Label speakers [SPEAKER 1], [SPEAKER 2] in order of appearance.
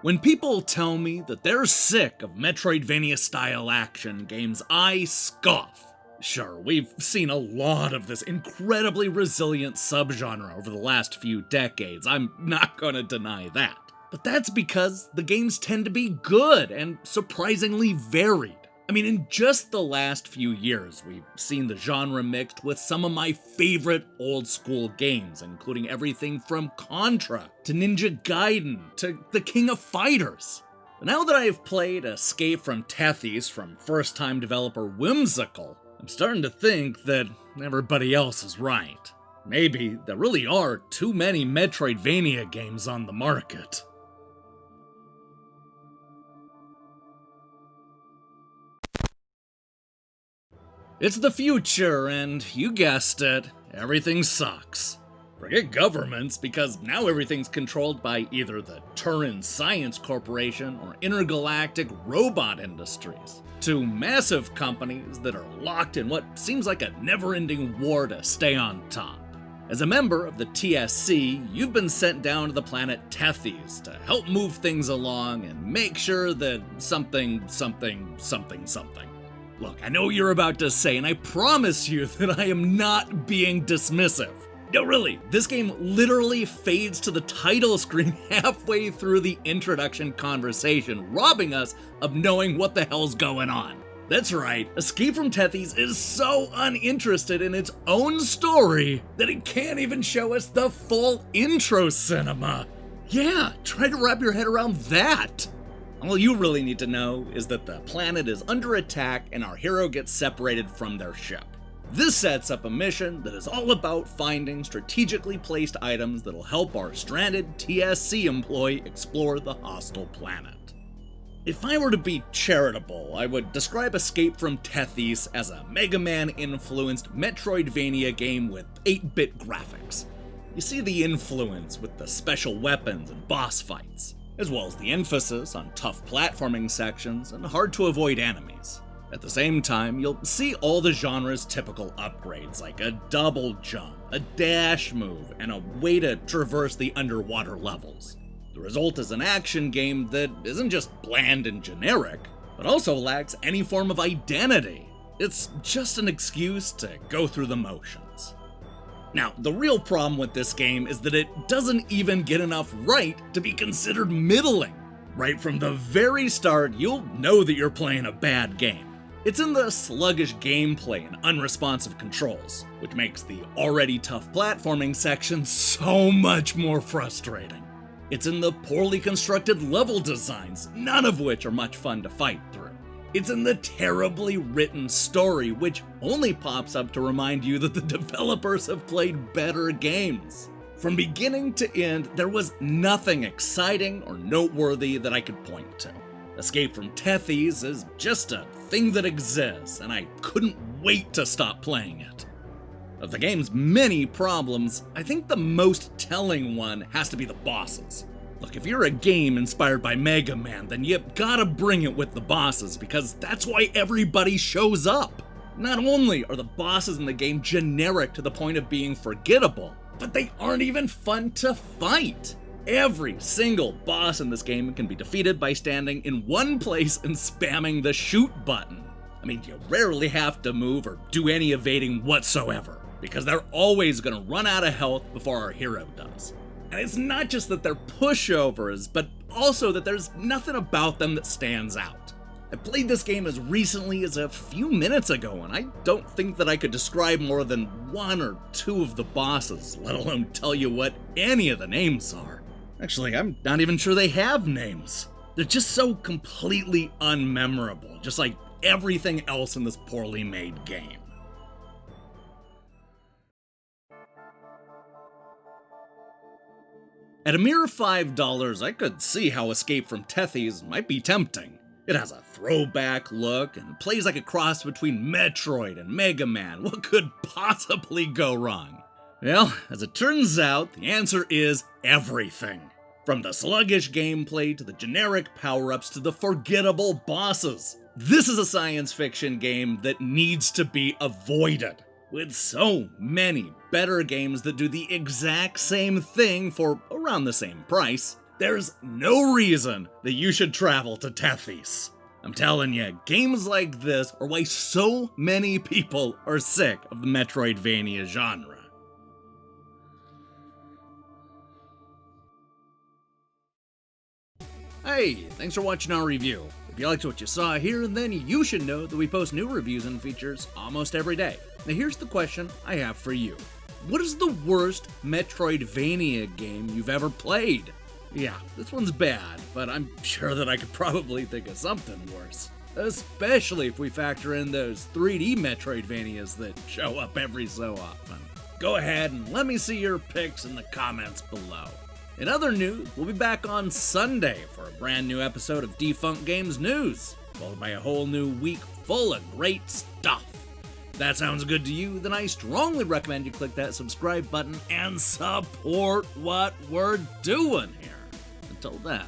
[SPEAKER 1] When people tell me that they're sick of Metroidvania-style action games, I scoff. Sure, we've seen a lot of this incredibly resilient subgenre over the last few decades, I'm not gonna deny that. But that's because the games tend to be good and surprisingly varied. I mean, in just the last few years, we've seen the genre mixed with some of my favorite old-school games, including everything from Contra, to Ninja Gaiden, to The King of Fighters. But now that I've played Escape From Tethys from first-time developer Whimsical, I'm starting to think that everybody else is right. Maybe there really are too many Metroidvania games on the market. It's the future, and you guessed it, everything sucks. Forget governments, because now everything's controlled by either the Turin Science Corporation or intergalactic robot industries, two massive companies that are locked in what seems like a never-ending war to stay on top. As a member of the TSC, you've been sent down to the planet Tethys to help move things along and make sure that something. Look, I know what you're about to say, and I promise you that I am not being dismissive. No, really, this game literally fades to the title screen halfway through the introduction conversation, robbing us of knowing what the hell's going on. That's right, Escape from Tethys is so uninterested in its own story that it can't even show us the full intro cinema. Yeah, try to wrap your head around that. All you really need to know is that the planet is under attack and our hero gets separated from their ship. This sets up a mission that is all about finding strategically placed items that'll help our stranded TSC employee explore the hostile planet. If I were to be charitable, I would describe Escape from Tethys as a Mega Man-influenced Metroidvania game with 8-bit graphics. You see the influence with the special weapons and boss fights, as well as the emphasis on tough platforming sections and hard-to-avoid enemies. At the same time, you'll see all the genre's typical upgrades, like a double jump, a dash move, and a way to traverse the underwater levels. The result is an action game that isn't just bland and generic, but also lacks any form of identity. It's just an excuse to go through the motions. Now, the real problem with this game is that it doesn't even get enough right to be considered middling. Right from the very start, you'll know that you're playing a bad game. It's in the sluggish gameplay and unresponsive controls, which makes the already tough platforming section so much more frustrating. It's in the poorly constructed level designs, none of which are much fun to fight through. It's in the terribly written story, which only pops up to remind you that the developers have played better games. From beginning to end, there was nothing exciting or noteworthy that I could point to. Escape from Tethys is just a thing that exists, and I couldn't wait to stop playing it. Of the game's many problems, I think the most telling one has to be the bosses. Look, if you're a game inspired by Mega Man, then you gotta bring it with the bosses, because that's why everybody shows up. Not only are the bosses in the game generic to the point of being forgettable, but they aren't even fun to fight. Every single boss in this game can be defeated by standing in one place and spamming the shoot button. I mean, you rarely have to move or do any evading whatsoever, because they're always gonna run out of health before our hero does. And it's not just that they're pushovers, but also that there's nothing about them that stands out. I played this game as recently as a few minutes ago, and I don't think that I could describe more than one or two of the bosses, let alone tell you what any of the names are. Actually, I'm not even sure they have names. They're just so completely unmemorable, just like everything else in this poorly made game. At a mere $5, I could see how Escape from Tethys might be tempting. It has a throwback look and plays like a cross between Metroid and Mega Man. What could possibly go wrong? Well, as it turns out, the answer is everything. From the sluggish gameplay to the generic power-ups to the forgettable bosses. This is a science fiction game that needs to be avoided. With so many better games that do the exact same thing for around the same price, There's no reason that you should travel to Tethys. I'm telling you, games like this are why so many people are sick of the Metroidvania genre. Hey, thanks for watching our review. If you liked what you saw here, then you should know that we post new reviews and features almost every day. Now here's the question I have for you. What is the worst Metroidvania game you've ever played? Yeah, this one's bad, but I'm sure that I could probably think of something worse. Especially if we factor in those 3D Metroidvanias that show up every so often. Go ahead and let me see your picks in the comments below. In other news, we'll be back on Sunday for a brand new episode of Defunct Games News, followed by a whole new week full of great stuff. If that sounds good to you, then I strongly recommend you click that subscribe button and support what we're doing here. Until then.